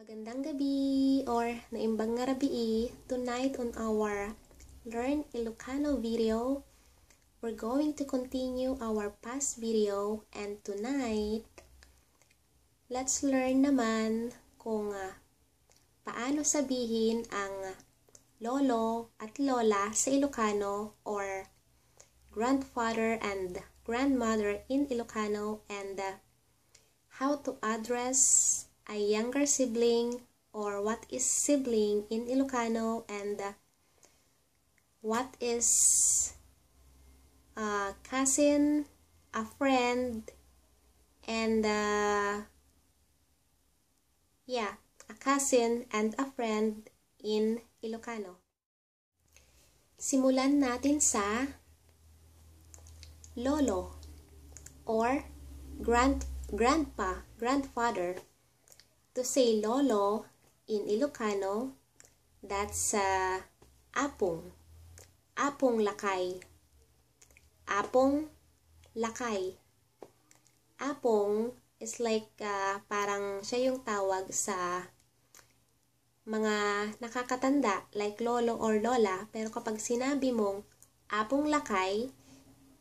Magandang gabi or naimbang nga rabii. Tonight on our Learn Ilocano video, we're going to continue our past video, and tonight, let's learn naman kung paano sabihin ang lolo at lola sa Ilocano or grandfather and grandmother in Ilocano, and how to address a younger sibling, or what is sibling in Ilocano, and what is a cousin, a friend, and a cousin and a friend in Ilocano. Simulan natin sa lolo or grandfather. To say lolo in Ilocano, that's apong. Apong lakay. Apong lakay. Apong is like parang siya yung tawag sa mga nakakatanda like lolo or lola, pero kapag sinabi mong apong lakay,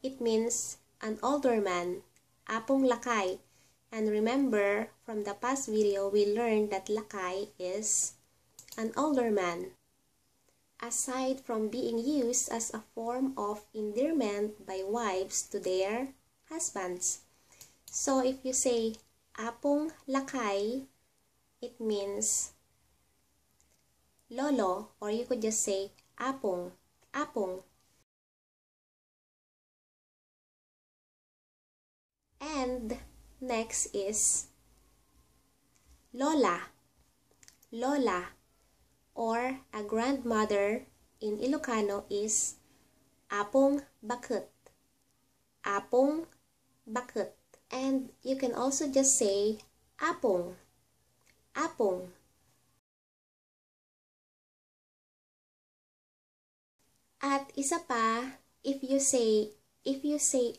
it means an older man. Apong lakay. And remember, from the past video, we learned that lakay is an older man. Aside from being used as a form of endearment by wives to their husbands. So if you say apong lakay, it means lolo, or you could just say apong, apong. And next is lola, lola, or a grandmother in Ilocano is apong baket, apong baket. And you can also just say apong, apong. At isa pa, if you say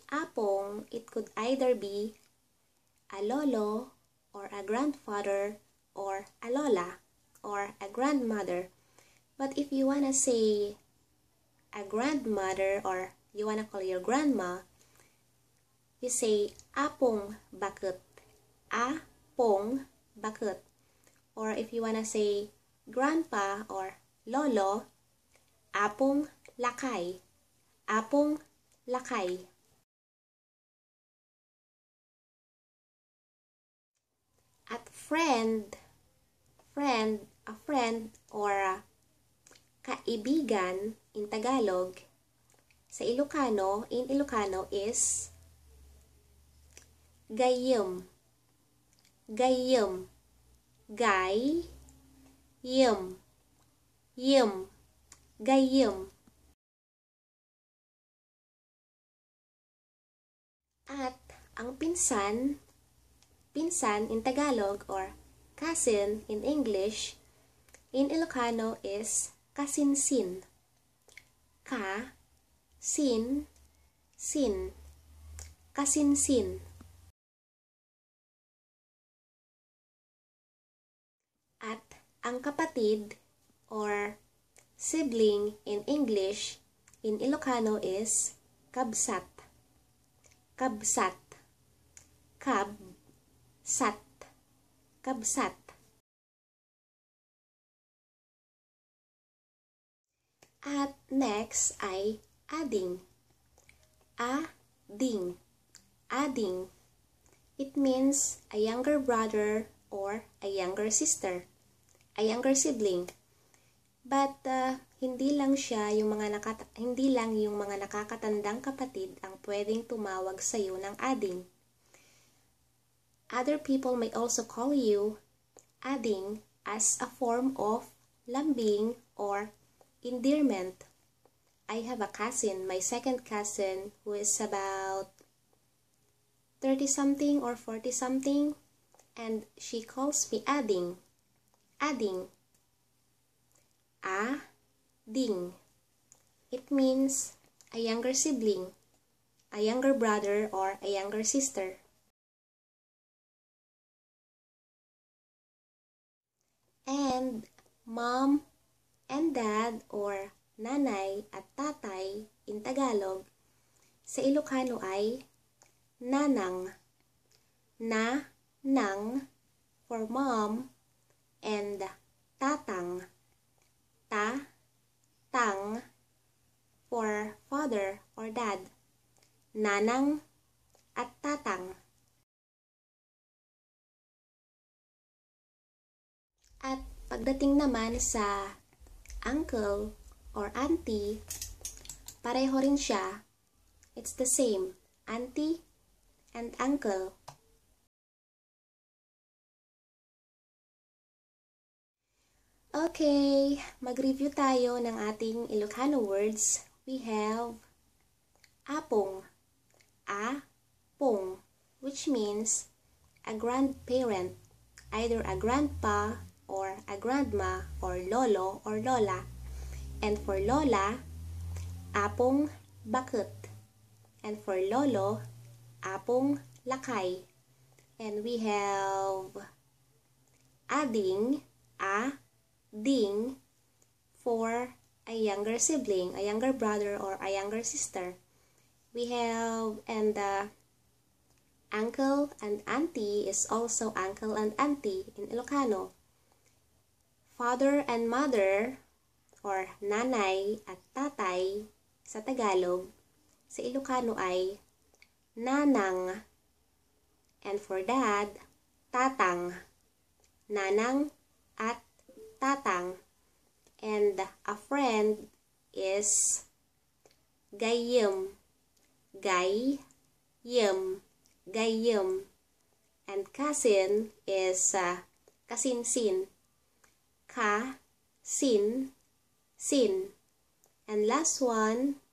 apong, it could either be a lolo, or a grandfather, or a lola, or a grandmother. But if you wanna say a grandmother, or you wanna call your grandma, you say apong baket, apong baket. Or if you wanna say grandpa or lolo, apong lakay, apong lakay. At friend, a friend or kaibigan in Tagalog, sa Ilocano, in Ilocano is gayyem, gayyem, gayyem, gayyem. At ang pinsan in Tagalog or cousin in English, in Ilocano is kasinsin. Ka-sin-sin. Kasinsin. At ang kapatid or sibling in English, in Ilocano is kabsat. Kabsat. Kabsat. Kabsat. At next ay ading. Ading. Ading. It means a younger brother or a younger sister. A younger sibling. But hindi lang yung mga nakakatandang kapatid ang pwedeng tumawag sa iyo ng ading. Other people may also call you ading as a form of lambing or endearment. I have a cousin, my second cousin, who is about 30-something or 40-something, and she calls me ading. Ading. Ading. It means a younger sibling, a younger brother, or a younger sister. And mom and dad or nanay at tatay in Tagalog. Sa Ilocano ay nanang. Nang for mom and tatang. Tang for father or dad. Nanang at tatang. At pagdating naman sa uncle or auntie, pareho rin siya. It's the same, auntie and uncle. Okay, mag-review tayo ng ating Ilocano words. We have Apong. Apong, which means a grandparent, either a grandpa or a grandma or lolo or lola. And for lola, Apong baket. And for lolo, Apong lakay. And we have ading, ding for a younger sibling, a younger brother or a younger sister. We have, and uncle and auntie is also uncle and auntie in Ilocano. Father and mother or nanay at tatay sa Tagalog. Sa Ilocano ay nanang. And for dad, tatang. Nanang at tatang. And a friend is gayyem. Gayyem. And cousin is kasinsin. Sin. And last one,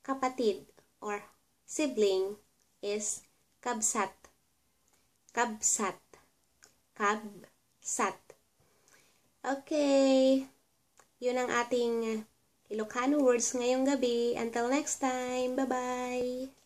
kapatid or sibling is kabsat. Okay, yun ang ating Ilocano words ngayong gabi. Until next time, bye-bye!